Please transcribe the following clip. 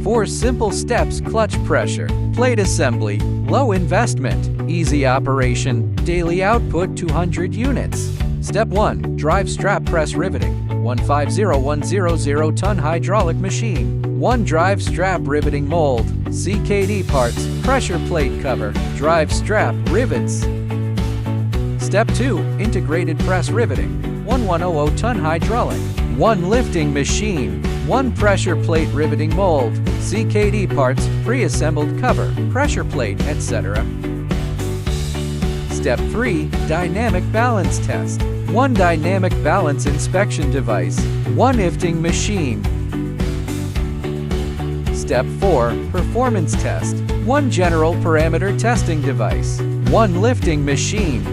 4 simple steps: clutch pressure, plate assembly, low investment, easy operation, daily output 200 units. Step 1. Drive strap press riveting. 150100-ton hydraulic machine. 1 drive strap riveting mold, CKD parts, pressure plate cover, drive strap rivets. Step 2. Integrated press riveting. 1100-ton hydraulic. 1 lifting machine. 1 pressure plate riveting mold, CKD parts, pre-assembled cover, pressure plate, etc. Step 3. Dynamic balance test. 1 dynamic balance inspection device. 1 lifting machine. Step 4. Performance test. 1 general parameter testing device. 1 lifting machine.